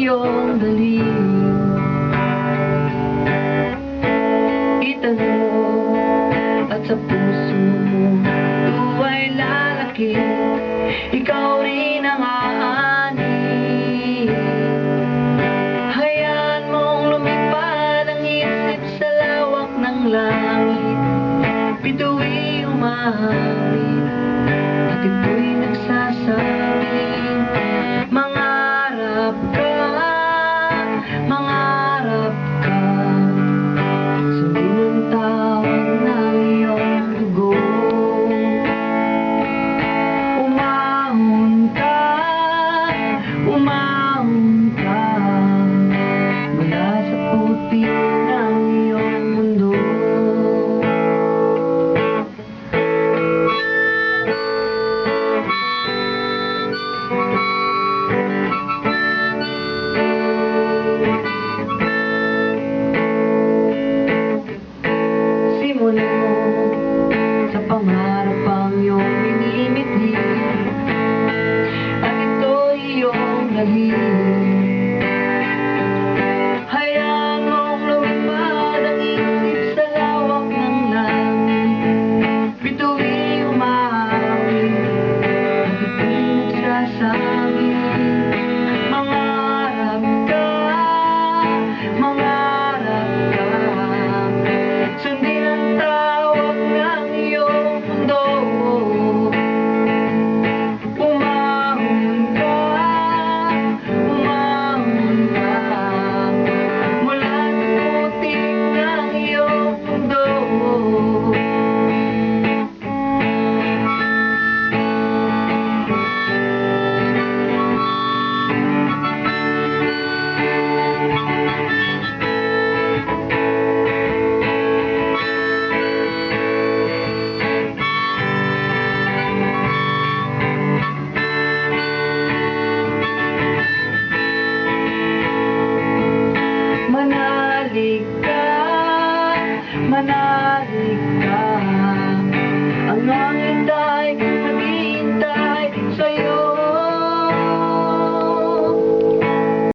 iyong dalhin. Itanong at sa puso mo tuwa'y lalaki, ikaw rin ang aanin. Hayaan mong lumipad ang isip sa lawak ng langit, bituin umahawin at ito'y nagsasabing mangarap ka, mangarap ka. Sundin ang tawag ng iyong dugo. Umahon ka, umahon ka mula sa putik ng iyong mundo. Simulan mo sa pangarap ang iyong minimitin, at ito'y iyong dalhin. Hayaan mong lumipad ang isip sa lawak ng langit, bituin umahawin at ito'y nagsasabing mangarap ka, mangarap ka. Sundin ang tawag ng iyong mundo. Umahon ka, umahon ka mula sa putik ng iyong mundo. Manalig ka, manalig